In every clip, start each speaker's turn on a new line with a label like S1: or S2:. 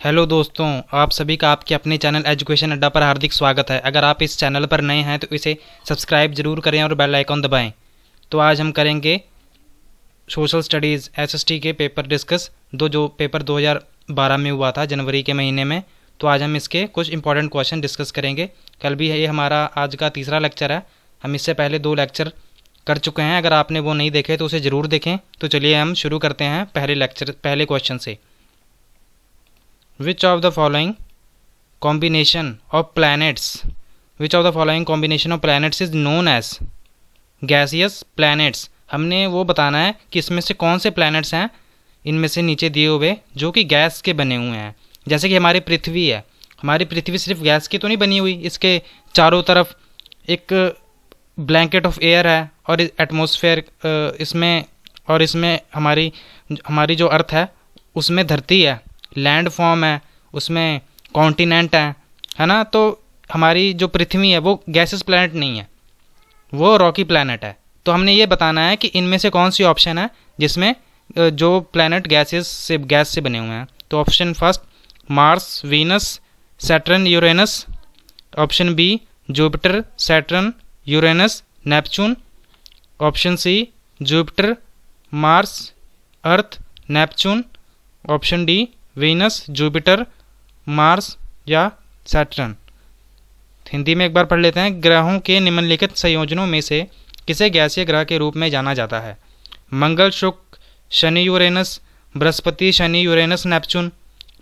S1: Hello दोस्तों, आप सभी का आपके अपने चैनल एजुकेशन अड्डा पर हार्दिक स्वागत है। अगर आप इस चैनल पर नए हैं तो इसे सब्सक्राइब जरूर करें और बेल आइकॉन दबाएं। तो आज हम करेंगे सोशल स्टडीज़ एसएसटी के पेपर डिस्कस, जो पेपर 2012 में हुआ था जनवरी के महीने में। तो आज हम इसके कुछ इंपॉर्टेंट क्वेश्चन डिस्कस करेंगे। कल भी ये हमारा आज का तीसरा लेक्चर है। हम इससे पहले 2 लेक्चर कर चुके हैं। अगर आपने वो नहीं देखे तो उसे ज़रूर देखें। तो चलिए हम शुरू करते हैं पहले क्वेश्चन से। Which of the following combination of planets is known as gaseous planets? हमने वो बताना है कि इसमें से कौन से planets हैं इनमें से नीचे दिए हुए जो कि गैस के बने हुए हैं। जैसे कि हमारी पृथ्वी है, हमारी पृथ्वी सिर्फ गैस की तो नहीं बनी हुई, इसके चारों तरफ एक ब्लैंकेट ऑफ एयर है और एटमॉस्फेयर इसमें हमारी जो अर्थ है उसमें धरती है, लैंड फॉर्म है, उसमें कॉन्टिनेंट है ना। तो हमारी जो पृथ्वी है वो गैसेस प्लैनेट नहीं है, वो रॉकी प्लैनेट है। तो हमने ये बताना है कि इनमें से कौन सी ऑप्शन है जिसमें जो प्लैनेट गैस से बने हुए हैं। तो option first Mars, Venus, Saturn, Uranus. Option B Jupiter, Saturn, Uranus, Neptune. Option C Jupiter, Mars, Earth, Neptune. Option D Venus, Jupiter, Mars या सैटर्न। हिंदी में एक बार पढ़ लेते हैं। ग्रहों के निम्नलिखित संयोजनों में से किसे गैसीय ग्रह के रूप में जाना जाता है? Mangal, Shukra, Shani, Uranus, Brihaspati, Shani, Uranus, Neptune.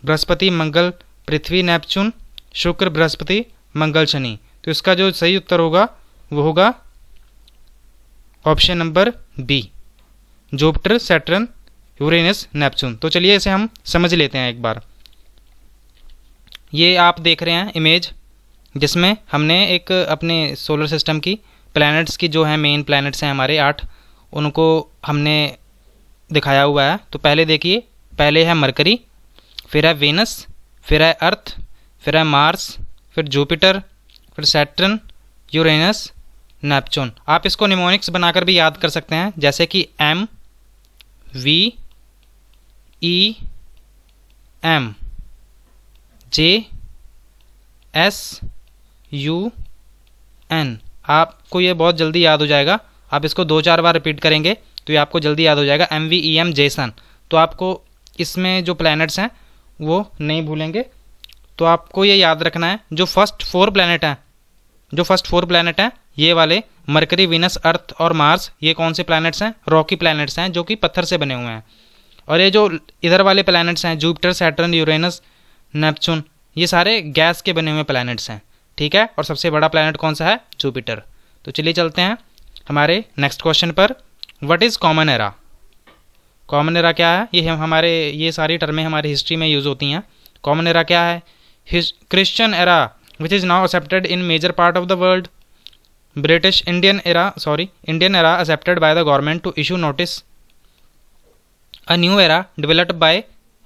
S1: Brihaspati, Mangal, Prithvi, Neptune, Shukra, Brihaspati, मंगल, शनि। तो इसका जो सही उत्तर होगा वो होगा option number B, Jupiter, Saturn, Uranus, Neptune. तो चलिए इसे हम समझ लेते हैं एक बार। ये आप देख रहे हैं इमेज जिसमें हमने एक अपने सोलर सिस्टम की प्लैनेट्स की जो है मेन प्लैनेट्स हैं हमारे 8, उनको हमने दिखाया हुआ है। तो पहले देखिए, पहले है मरकरी, फिर है वेनस, फिर है अर्थ, फिर है मार्स, फिर जुपिटर, फिर सैटर्न, यूरेनस, नेपच्यून। आप इसको निमोनिक्स बनाकर भी याद कर सकते हैं, जैसे कि M, V, E, M, J, S, U, N. आपको ये बहुत जल्दी याद हो जाएगा। आप इसको 2-4 बार रिपीट करेंगे तो ये आपको जल्दी याद हो जाएगा। एम, वी, ई, एम, जे, सन। तो आपको इसमें जो प्लैनेट्स हैं वो नहीं भूलेंगे। तो आपको ये याद रखना है जो फर्स्ट 4 प्लैनेट हैं ये वाले मरकरी, वीनस, अर्थ और मार्स, ये कौन से प्लैनेट्स हैं? रॉकी प्लैनेट्स हैं जो कि पत्थर से बने हुए हैं। और ये जो इधर वाले प्लैनेट्स हैं जुपिटर, सैटर्न, यूरेनस, नेपच्यून, ये सारे गैस के बने हुए प्लैनेट्स हैं। ठीक है। और सबसे बड़ा प्लैनेट कौन सा है? जुपिटर। तो चलिए चलते हैं हमारे नेक्स्ट क्वेश्चन पर। What is common era? Common era क्या है? ये सारी टर्में हमारी हिस्ट्री में यूज़ होती हैं। कॉमन एरा क्या है? Christian era which is now accepted in major part of the world. Indian era accepted by the government to issue notice. A new era developed by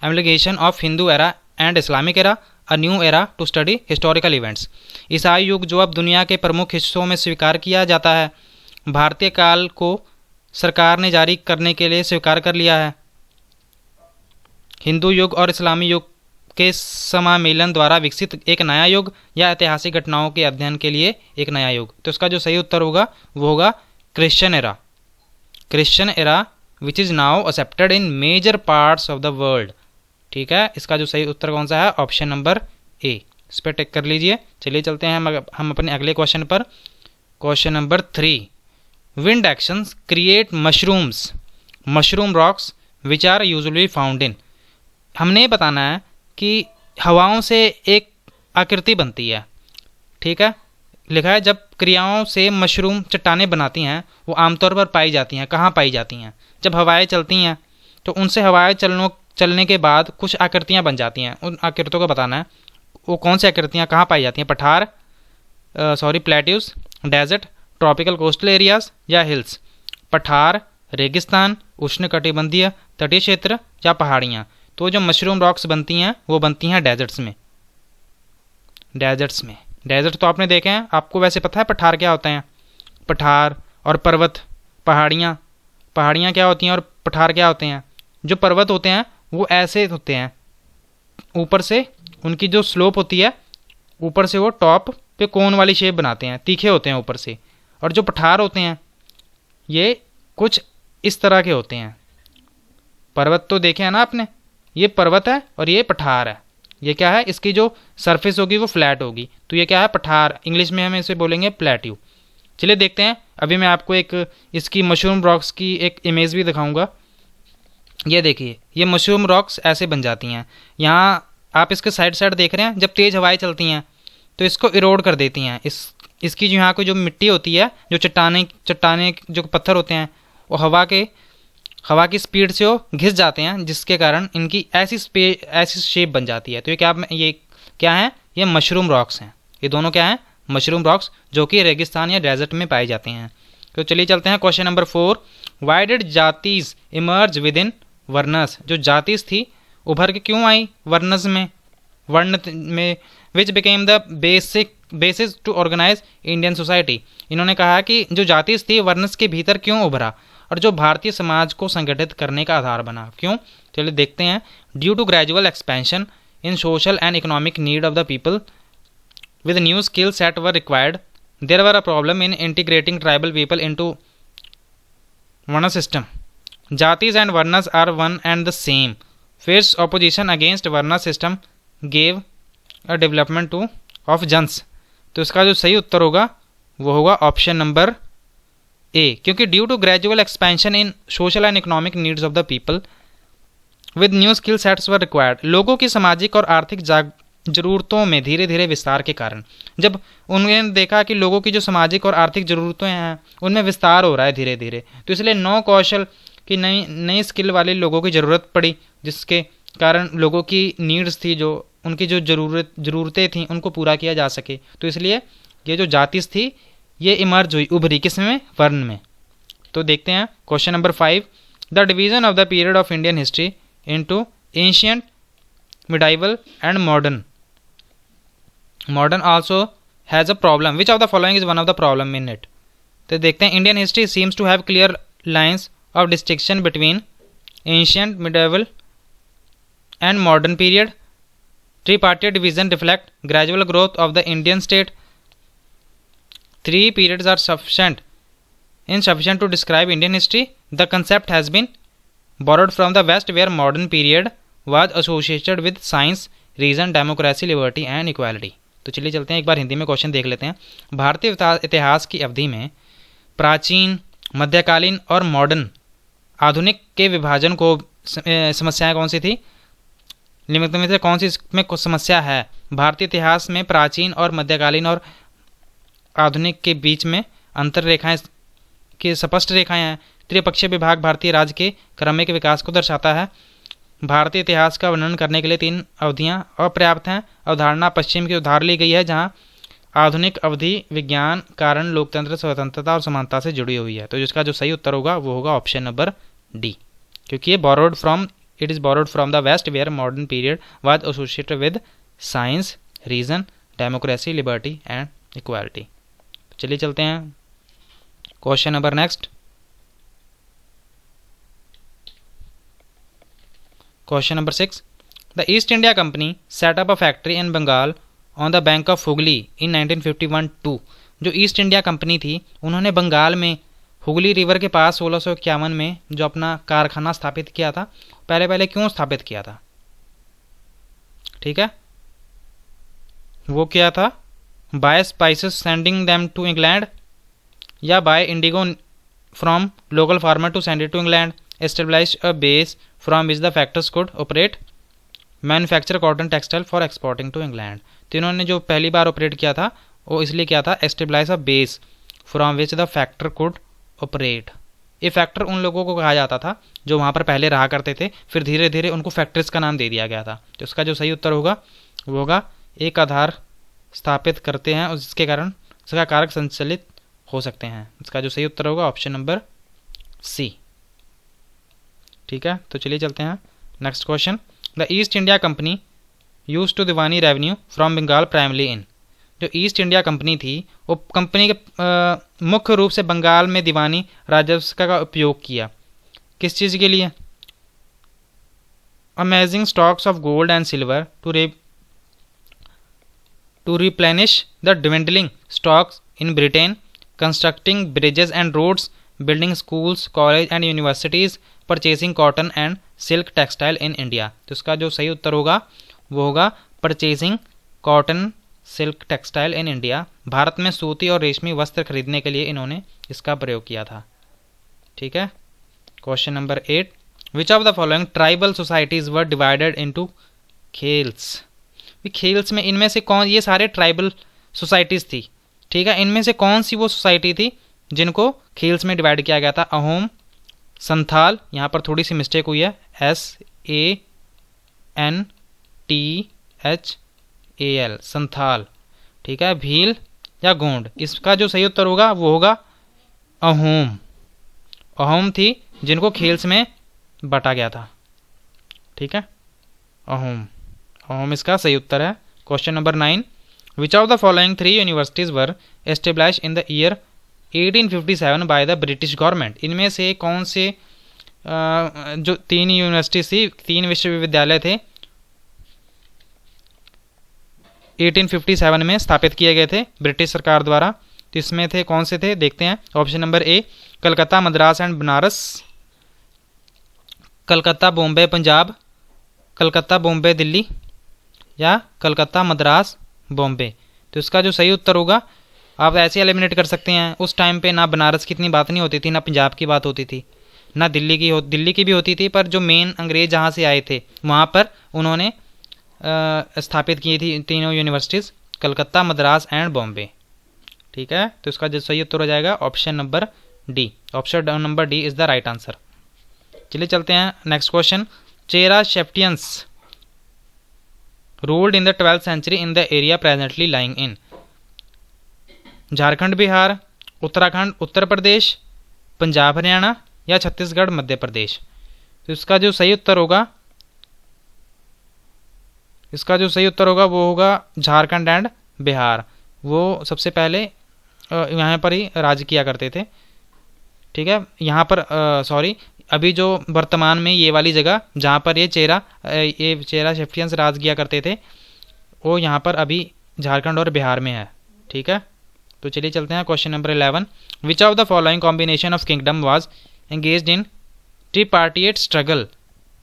S1: amalgamation of Hindu era and Islamic era. A new era to study historical events. ईसाई युग जो अब दुनिया के प्रमुख हिस्सों में स्वीकार किया जाता है, भारतीय काल को सरकार ने जारी करने के लिए स्वीकार कर लिया है। हिंदू युग और इस्लामी युग के समामेलन द्वारा विकसित एक नया युग या ऐतिहासिक घटनाओं के अध्ययन के लिए एक नया युग। तो इसका जो सही उत्तर होगा वो होगा Christian era which is now accepted in major parts of the world. ठीक है। इसका जो सही उत्तर कौन सा है? Option number A. इस पर टिक कर लीजिए। चलिए चलते हैं हम अपने अगले क्वेश्चन पर। Question number 3, wind actions create mushroom rocks which are usually found in. हमने बताना है कि हवाओं से एक आकृति बनती है। ठीक है। लिखा है जब क्रियाओं से मशरूम चट्टानें बनाती हैं वो आमतौर पर पाई जाती हैं। कहाँ पाई जाती हैं? जब हवाएं चलती हैं तो उनसे हवाएं चलने के बाद कुछ आकृतियाँ बन जाती हैं। उन आकृतियों को बताना है वो कौन सी आकृतियाँ कहाँ पाई जाती हैं। Plateaus, desert, tropical coastal areas या हिल्स। पठार, रेगिस्तान, उष्णकटिबंधीय तटीय क्षेत्र या पहाड़ियाँ। तो जो मशरूम रॉक्स बनती हैं वो बनती हैं डेजर्ट्स में। डेजर्ट तो आपने देखे हैं। आपको वैसे पता है पठार क्या होते हैं? पठार और पर्वत, पहाड़ियाँ क्या होती हैं और पठार क्या होते हैं? जो पर्वत होते हैं वो ऐसे होते हैं, ऊपर से उनकी जो स्लोप होती है, ऊपर से वो टॉप पे कोन वाली शेप बनाते हैं, तीखे होते हैं ऊपर से। और जो पठार होते हैं ये कुछ इस तरह के होते हैं। पर्वत तो देखे हैं ना आपने, ये पर्वत है और ये पठार है। ये क्या है, इसकी जो सरफेस होगी वो फ्लैट होगी, तो ये क्या है, पठार। इंग्लिश में हम इसे बोलेंगे प्लेट्यू। चलिए देखते हैं, अभी मैं आपको एक इसकी मशरूम रॉक्स की एक इमेज भी दिखाऊंगा। ये देखिए, ये मशरूम रॉक्स ऐसे बन जाती हैं। यहाँ आप इसके साइड साइड देख रहे हैं, जब तेज़ हवाएं चलती हैं तो इसको इरोड कर देती हैं। इसकी जो यहाँ की जो मिट्टी होती है, जो चट्टाने जो पत्थर होते हैं, वो हवा की स्पीड से वो घिस जाते हैं, जिसके कारण इनकी ऐसी शेप बन जाती है। तो ये क्या है, ये मशरूम रॉक्स हैं। ये दोनों क्या हैं, मशरूम रॉक्स, जो कि रेगिस्तान या डेजर्ट में पाए जाते हैं। तो चलिए चलते हैं question number 4। Why did jatis emerge within varnas? जो जातीज थी उभर के क्यों आई वर्ण में, which became the basis to organize Indian society. इन्होंने कहा कि जो जातीज थी वर्नस के भीतर क्यों उभरा और जो भारतीय समाज को संगठित करने का आधार बना, क्यों? चलिए देखते हैं। Due to gradual expansion in social and economic need of the people with new skill set were required, there were a problem in integrating tribal people into Varna system. Jatis and Varnas are one and the same. Fierce opposition against Varna system gave a development to of Jans. तो इसका जो सही उत्तर होगा वो होगा option number A, क्योंकि due to gradual expansion in social and economic needs of the people with new skill sets were required. लोगों की सामाजिक और आर्थिक ज़रूरतों में धीरे धीरे विस्तार के कारण, जब उन्होंने देखा कि लोगों की जो सामाजिक और आर्थिक ज़रूरतें हैं उनमें विस्तार हो रहा है धीरे धीरे, तो इसलिए नौ कौशल की नई स्किल वाले लोगों की ज़रूरत पड़ी, जिसके कारण लोगों की नीड्स थी, जो उनकी जो ज़रूरतें थीं उनको पूरा किया जा सके। तो इसलिए ये जो जातिस थी ये इमर्ज हुई, उभरी, किसमें, वर्ण में। तो देखते हैं question number 5। The division of the period of Indian history into ancient, medieval and modern also has a problem, which of the following is one of the problem in it. तो देखते हैं, Indian history seems to have clear lines of distinction between ancient, medieval and modern period. Tripartite division reflect gradual growth of the Indian state. Three periods are insufficient to describe Indian history. The concept has been borrowed from the West, where modern period was associated with science, reason, democracy, liberty and equality. तो चलिए चलते हैं, एक बार हिंदी में question देख लेते हैं। भारतीय इतिहास की अवधि में प्राचीन, मध्यकालीन और मॉडर्न, आधुनिक के विभाजन को समस्याएं कौन सी थी? निम्नलिखित में से कौन सी इसमें कुछ समस्या है? भारतीय इतिहास में प्राचीन और मध्यकालीन और आधुनिक के बीच में अंतर रेखाएं की स्पष्ट रेखाएं हैं। त्रिपक्षीय विभाग भारतीय राज्य के क्रमिक विकास को दर्शाता है। भारतीय इतिहास का वर्णन करने के लिए तीन अवधियां अपर्याप्त हैं। अवधारणा पश्चिम की उधार ली गई है, जहां आधुनिक अवधि विज्ञान, कारण, लोकतंत्र, स्वतंत्रता और समानता से जुड़ी हुई है। तो जिसका जो सही उत्तर होगा वो होगा ऑप्शन नंबर डी, क्योंकि ये it is borrowed from the West, where modern period was associated with science, reason, democracy, liberty and equality. चलिए चलते हैं question number next. Question number 6। The East India Company set up a factory in Bengal on the bank of Hooghly in 1951-2। जो East India company थी उन्होंने बंगाल में Hooghly river के पास 1651 में जो अपना कारखाना स्थापित किया था। पहले क्यों स्थापित किया था? ठीक है, वो क्या था? By spices sending them to England, या by indigo from local farmer to send it to England, establish a base from which the factors could operate, manufacture cotton textile for exporting to England. तो इन्होंने जो पहली बार operate किया था वो इसलिए किया था, establish a base from which the factor could operate. ये फैक्टर उन लोगों को कहा जाता था जो वहाँ पर पहले रहा करते थे, फिर धीरे धीरे उनको फैक्ट्रीज का नाम दे दिया गया था। तो इसका जो सही उत्तर होगा वो होगा, एक आधार स्थापित करते हैं और जिसके कारण इसका कारक संचालित हो सकते हैं। इसका जो सही उत्तर होगा ऑप्शन नंबर सी। ठीक है, तो चलिए चलते हैं next question. The East India Company use to diwani revenue from Bengal primarily in. जो ईस्ट इंडिया कंपनी थी वो कंपनी के मुख्य रूप से बंगाल में दीवानी राजस्व का उपयोग किया। किस चीज़ के लिए? Amazing stocks of gold and silver to replenish the dwindling stocks in Britain, constructing bridges and roads, building schools, college and universities, purchasing cotton and silk textile in India। तो इसका जो सही उत्तर होगा वो होगा purchasing cotton silk textile in India. Bharat में सूती और रेशमी वस्त्र खरीदने के लिए इन्होंने इसका प्रयोग किया था। ठीक है। Question number 8, which of the following tribal societies were divided into khels. Khels में इनमें से कौन, ये सारे ट्राइबल सोसाइटीज़ थी। ठीक है। इनमें से कौन सी वो सोसाइटी थी जिनको खेल्स में डिवाइड किया गया था? अहोम, संथाल, यहाँ पर थोड़ी सी मिस्टेक हुई है, SANTHAL, संथाल। ठीक है। भील या गोंड। इसका जो सही उत्तर होगा वो होगा अहोम। अहोम थी जिनको खेल्स में बांटा गया था। ठीक है। अहोम इसका सही उत्तर है। Question number 9, which of the following 3 universities were establish in the year 1857 by the British government. इनमें से कौन से जो 3 यूनिवर्सिटीज थी, 3 विश्वविद्यालय थे 1857 में स्थापित किए गए थे ब्रिटिश सरकार द्वारा। तो इसमें थे कौन से थे, देखते हैं। Option number A, Calcutta, Madras and Banaras, Calcutta, Bombay, Punjab, Calcutta, Bombay, Delhi, या कलकत्ता, मद्रास, बॉम्बे। तो इसका जो सही उत्तर होगा, आप ऐसे एलिमिनेट कर सकते हैं। उस टाइम पे ना बनारस की इतनी बात नहीं होती थी, ना पंजाब की बात होती थी, ना दिल्ली की भी होती थी, पर जो मेन अंग्रेज जहाँ से आए थे वहाँ पर उन्होंने स्थापित की थी तीनों यूनिवर्सिटीज़, कलकत्ता, मद्रास एंड बॉम्बे। ठीक है। तो इसका जो सही उत्तर हो जाएगा option number D. Option number D is the right answer. चलिए चलते हैं next question. Chera chieftains ruled in the 12th century in the area presently lying in. Jharkhand, Bihar, Uttarakhand, Uttar Pradesh, Punjab, Haryana, या छत्तीसगढ़, मध्य प्रदेश। तो इसका जो सही उत्तर होगा वो होगा झारखंड एंड बिहार। वो सबसे पहले यहाँ पर ही राज किया करते थे। ठीक है। यहाँ पर अभी जो वर्तमान में ये वाली जगह जहाँ पर ये चेरा शेफ्टियंस राज किया करते थे, वो यहाँ पर अभी झारखंड और बिहार में है। ठीक है। तो चलिए चलते हैं question number 11, which of the following combination of kingdom was engaged in tripartite struggle.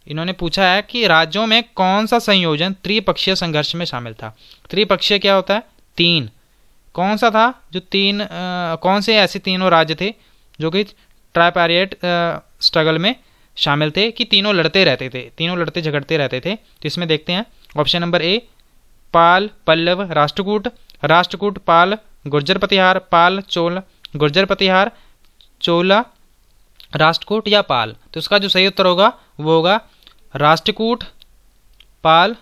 S1: इन्होंने पूछा है कि राज्यों में कौन सा संयोजन त्रिपक्षीय संघर्ष में शामिल था। त्रिपक्षीय क्या होता है? 3। कौन सा था जो 3, कौन से ऐसे तीनों राज्य थे जो कि ट्राइपैरिएट स्ट्रगल में शामिल थे कि तीनों लड़ते झगड़ते रहते थे। तो इसमें देखते हैं। ऑप्शन नंबर ए, पाल, पल्लव, राष्ट्रकूट, पाल, गुर्जर प्रतिहार, पाल, चोल, गुर्जर प्रतिहार, चोला, राष्ट्रकूट, या पाल। तो इसका जो सही उत्तर होगा वो होगा राष्ट्रकूट, पाल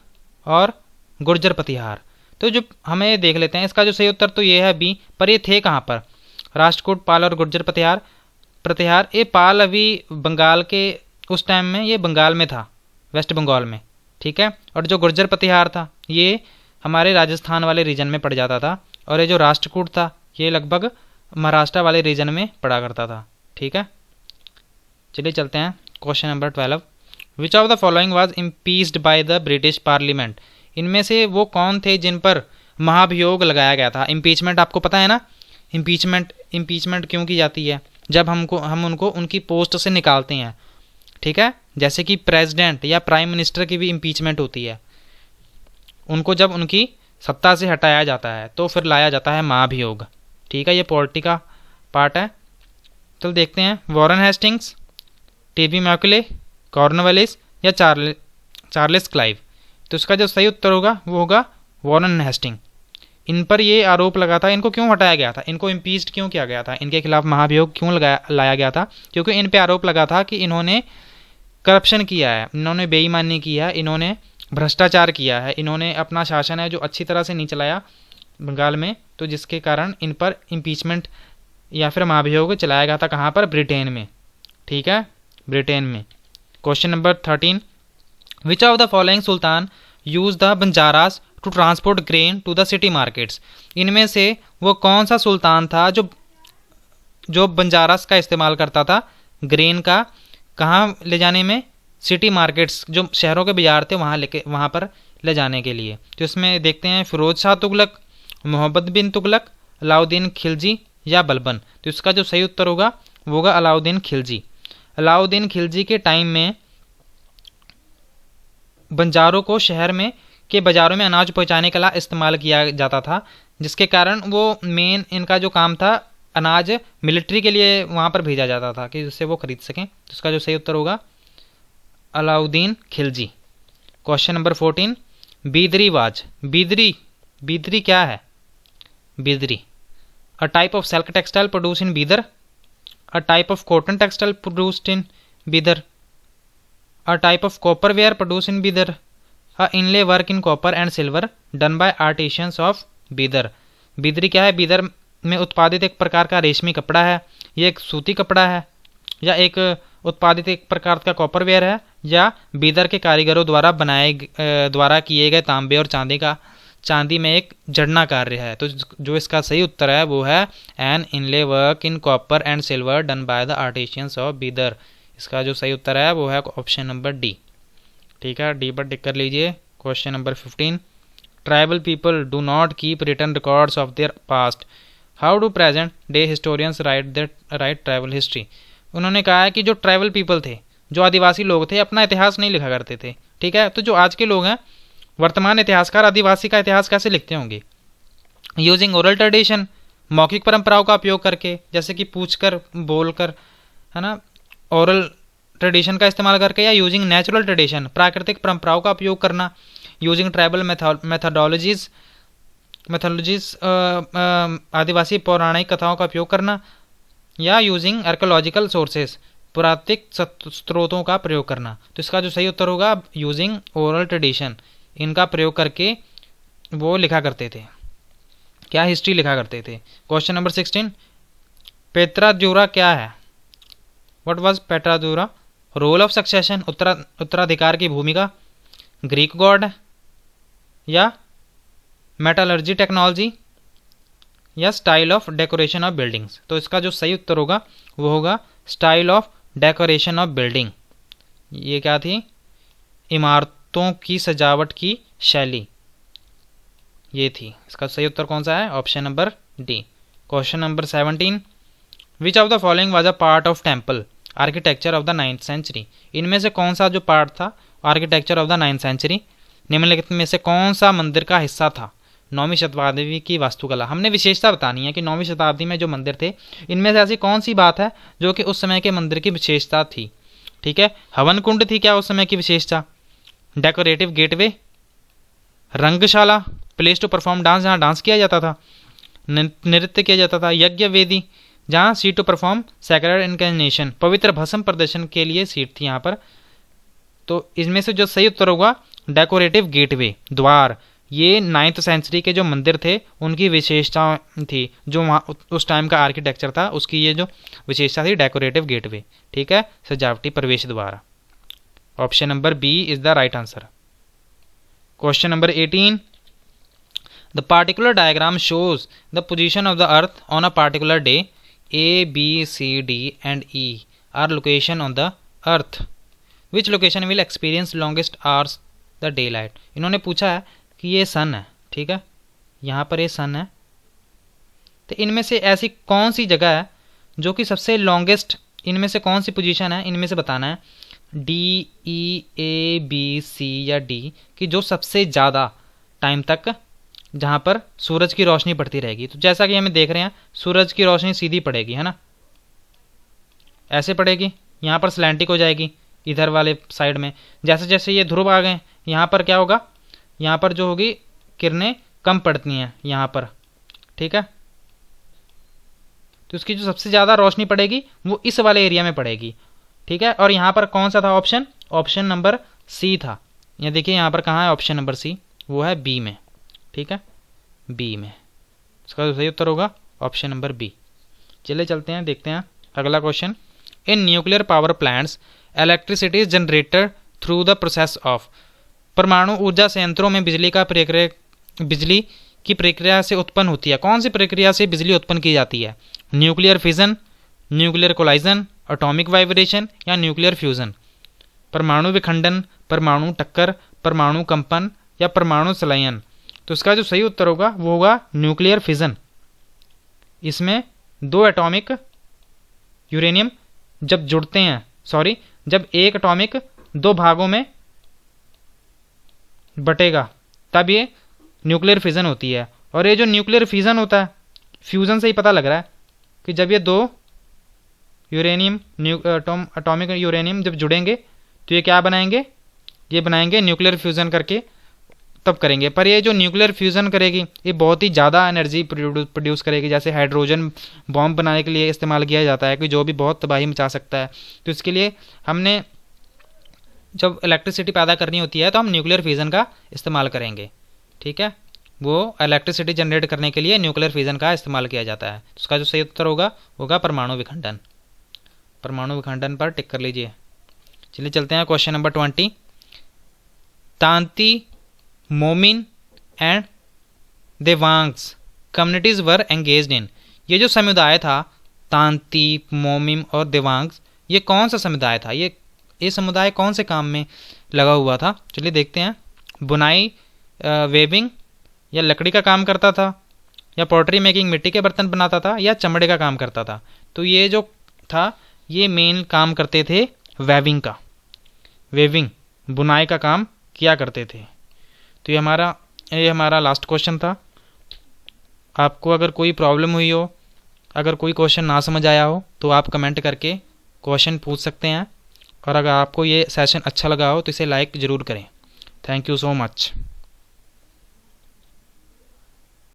S1: और गुर्जर प्रतिहार। तो जो हमें देख लेते हैं, इसका जो सही उत्तर तो ये है बी, पर ये थे कहाँ पर? राष्ट्रकूट, पाल और गुर्जर प्रतिहार। ये पाल अभी बंगाल के उस टाइम में ये बंगाल में था, वेस्ट बंगाल में। ठीक है। और जो गुर्जर प्रतिहार था ये हमारे राजस्थान वाले रीजन में पड़ जाता था, और ये जो राष्ट्रकूट था ये लगभग महाराष्ट्र वाले रीजन में पड़ा करता था। ठीक है। चलिए चलते हैं question number 12, which of the following was impeached by the British parliament. इनमें से वो कौन थे जिन पर महाभियोग लगाया गया था? इम्पीचमेंट आपको पता है ना, इम्पीचमेंट क्यों की जाती है? जब हम उनको उनकी पोस्ट से निकालते हैं। ठीक है। जैसे कि प्रेसिडेंट या प्राइम मिनिस्टर की भी इम्पीचमेंट होती है, उनको जब उनकी सत्ता से हटाया जाता है तो फिर लाया जाता है महाभियोग। ठीक है। ये पॉलिटी का पार्ट है। तो देखते हैं, Warren Hastings, TB Macaulay, Cornwallis, या चार्ल्स क्लाइव। तो इसका जो सही उत्तर होगा वो होगा वॉरेन हेस्टिंग। इन पर ये आरोप लगा था, इनको क्यों हटाया गया था, इनको इम्पीच्ड क्यों किया गया था, इनके खिलाफ महाभियोग क्यों लाया गया था? क्योंकि इन पे आरोप लगा था कि इन्होंने करप्शन किया है, इन्होंने बेईमानी की है, इन्होंने भ्रष्टाचार किया है, इन्होंने अपना शासन है जो अच्छी तरह से नहीं चलाया बंगाल में। तो जिसके कारण इन पर इम्पीचमेंट या फिर महाभियोग चलाया गया था। कहाँ पर? ब्रिटेन में। ठीक है। ब्रिटेन में। Question number 13, which of the following sultan use the banjaras to transport grain to the city markets. इनमें से वो कौन सा सुल्तान था जो बंजारास का इस्तेमाल करता था ग्रेन का कहाँ ले जाने में? सिटी मार्केट्स, जो शहरों के बाजार थे वहाँ पर ले जाने के लिए। तो इसमें देखते हैं फिरोज शाह तुगलक, मोहम्मद बिन तुगलक, अलाउद्दीन खिलजी या बलबन। तो इसका जो सही उत्तर होगा वो होगा अलाउद्दीन खिलजी। अलाउद्दीन खिलजी के टाइम में बंजारों को शहर में के बाज़ारों में अनाज पहुंचाने के लिए इस्तेमाल किया जाता था, जिसके कारण वो मेन इनका जो काम था अनाज मिलिट्री के लिए वहाँ पर भेजा जाता था कि जिससे वो खरीद सकें। तो इसका जो सही उत्तर होगा अलाउद्दीन खिलजी। Question number 14, Bidri was. बीदरी क्या है? Bidri a type of silk textile produce in Bidar, a type of cotton textile produced in Bidar, a type of copper ware produce in Bidar, a inlay work in copper and silver done by artisans of Bidar. Bidri क्या है? बीदर में उत्पादित एक प्रकार का रेशमी कपड़ा है, ये एक सूती कपड़ा है, या एक उत्पादित एक प्रकार का कॉपर वेयर है, या बीदर के कारीगरों द्वारा किए गए तांबे और चांदी में एक जड़ना कार्य है। तो जो इसका सही उत्तर है वो है an inlay work in copper and silver done by the artisans of Bidar. इसका जो सही उत्तर है वो है ऑप्शन नंबर डी। ठीक है, डी पर टिक कर लीजिए। Question number 15, tribal people do not keep written records of their past, how do present day historians write tribal history. उन्होंने कहा है कि जो ट्राइबल पीपल थे, जो आदिवासी लोग थे, अपना इतिहास नहीं लिखा करते थे। ठीक है, तो जो आज के लोग हैं, वर्तमान इतिहासकार आदिवासी का इतिहास कैसे लिखते होंगे? यूजिंग ओरल ट्रेडिशन, मौखिक परंपराओं का उपयोग करके, जैसे कि पूछकर, बोलकर, है ना, ओरल ट्रेडिशन का इस्तेमाल करके, या यूजिंग नेचुरल ट्रेडिशन, प्राकृतिक परंपराओं का उपयोग करना, यूजिंग ट्राइबल मेथोडोलॉजीज आदिवासी पौराणिक कथाओं का उपयोग करना, या यूजिंग आर्कोलॉजिकल सोर्सेज, पुरातत्विक स्रोतों का प्रयोग करना। तो इसका जो सही उत्तर होगा यूजिंग ओरल ट्रेडिशन, इनका प्रयोग करके वो लिखा करते थे, क्या हिस्ट्री लिखा करते थे। क्वेश्चन नंबर 16, पेत्राद्यूरा क्या है? What was pietra dura? Role of succession, उत्तराधिकार की भूमिका, ग्रीक गॉड, या मेटालर्जी टेक्नोलॉजी, या style of decoration of buildings. तो इसका जो सही उत्तर होगा वो होगा style of decoration of building. ये क्या थी? इमारतों की सजावट की शैली, ये थी। इसका सही उत्तर कौन सा है? Option number D. Question number 17, which of the following was a part of temple architecture of the 9th century. इनमें से कौन सा जो पार्ट था architecture of the 9th century, निम्नलिखित में से कौन सा मंदिर का हिस्सा था? 9वीं शताब्दी की वास्तुकला। हमने विशेषता बतानी है कि 9वीं शताब्दी में जो मंदिर थे, इनमें से ऐसी कौन सी बात है जो कि उस समय के मंदिर की विशेषता थी। ठीक है, हवन कुंड थी क्या उस समय की विशेषता? Decorative gateway, rangshala, place to perform dance, जहाँ डांस किया जाता था, नृत्य किया जाता था, यज्ञ वेदी, जहाँ सीट टू परफॉर्म सैक्रेड इनकैर्नेशन, पवित्र भस्म प्रदर्शन के लिए सीट थी यहाँ पर। तो इसमें से जो सही उत्तर होगा डेकोरेटिव गेटवे, द्वार, ये 9th सेंचुरी के जो मंदिर थे उनकी विशेषता थी, जो वहाँ उस टाइम का आर्किटेक्चर था उसकी ये जो विशेषता थी डेकोरेटिव गेटवे। ठीक है, सजावटी प्रवेश द्वार। Option number B is the right answer. Question number 18, the particular diagram shows the position of the earth on a particular day, A B C D and E are location on the earth, which location will experience longest hours the day light. इन्होंने पूछा है कि ये सन है, ठीक है, यहाँ पर ये सन है, तो इनमें से ऐसी कौन सी जगह है जो कि सबसे लॉन्गेस्ट, इनमें से कौन सी पोजीशन है, इनमें से बताना है, डी, ई, ए, बी, सी या डी, कि जो सबसे ज़्यादा टाइम तक जहाँ पर सूरज की रोशनी पड़ती रहेगी। तो जैसा कि हमें देख रहे हैं सूरज की रोशनी सीधी पड़ेगी, है ना, ऐसे पड़ेगी, यहाँ पर स्लैंटिक हो जाएगी इधर वाले साइड में। जैसे जैसे ये ध्रुव आ गए, यहाँ पर क्या होगा, यहाँ पर जो होगी किरणें कम पड़ती हैं यहाँ पर। ठीक है, तो इसकी जो सबसे ज़्यादा रोशनी पड़ेगी वो इस वाले एरिया में पड़ेगी। ठीक है, और यहाँ पर कौन सा था ऑप्शन? ऑप्शन नंबर सी था। ये देखिए यहाँ पर कहाँ है ऑप्शन नंबर सी, वो है बी में। ठीक है, बी में, इसका जो सही उत्तर होगा ऑप्शन नंबर बी। चले चलते हैं, देखते हैं अगला question. In nuclear power plants electricity is generated through the process of. परमाणु ऊर्जा संयंत्रों में बिजली की प्रक्रिया से उत्पन्न होती है। कौन सी प्रक्रिया से बिजली उत्पन्न की जाती है? Nuclear fission, nuclear collision, atomic vibration या न्यूक्लियर फ्यूजन। परमाणु विखंडन, परमाणु टक्कर, परमाणु कंपन या परमाणु संलयन। तो इसका जो सही उत्तर होगा वो होगा न्यूक्लियर फिजन। इसमें दो एटॉमिक यूरेनियम जब जुड़ते हैं, जब एक एटॉमिक दो भागों में बटेगा तब ये न्यूक्लियर फिजन होती है। और ये जो न्यूक्लियर फिजन होता है, फ्यूज़न से ही पता लग रहा है कि जब ये दो यूरेनियम एटॉमिक यूरेनियम जब जुड़ेंगे तो ये क्या बनाएंगे, ये बनाएंगे न्यूक्लियर फ्यूज़न करके तब करेंगे। पर ये जो न्यूक्लियर फ्यूज़न करेगी ये बहुत ही ज़्यादा एनर्जी प्रोड्यूस करेगी, जैसे हाइड्रोजन बॉम्ब बनाने के लिए इस्तेमाल किया जाता है कि जो भी बहुत तबाही मचा सकता है। तो इसके लिए हमने जब इलेक्ट्रिसिटी पैदा करनी होती है तो हम न्यूक्लियर फ्यूज़न का इस्तेमाल करेंगे। ठीक है, वो इलेक्ट्रिसिटी जनरेट करने के लिए न्यूक्लियर फिजन का इस्तेमाल किया जाता है। उसका जो सही उत्तर होगा परमाणु विखंडन। परमाणु विखंडन पर टिक कर लीजिए। चलिए चलते हैं question number 20। Tanti, Momin and Devangs communities were engaged in. ये जो समुदाय था तांती, मोमिन और देवांग्स, ये कौन सा समुदाय था, ये समुदाय कौन से काम में लगा हुआ था। चलिए देखते हैं। बुनाई, वेविंग या लकड़ी का काम करता था, या पॉटरी मेकिंग मिट्टी के बर्तन बनाता था, या चमड़े का काम करता था। तो ये जो था ये मेन काम करते थे वेविंग का, वेविंग बुनाई का काम किया करते थे। तो ये हमारा लास्ट क्वेश्चन था। आपको अगर कोई प्रॉब्लम हुई हो, अगर कोई क्वेश्चन ना समझ आया हो तो आप कमेंट करके क्वेश्चन पूछ सकते हैं। और अगर आपको ये सेशन अच्छा लगा हो तो इसे लाइक ज़रूर करें। Thank you so much.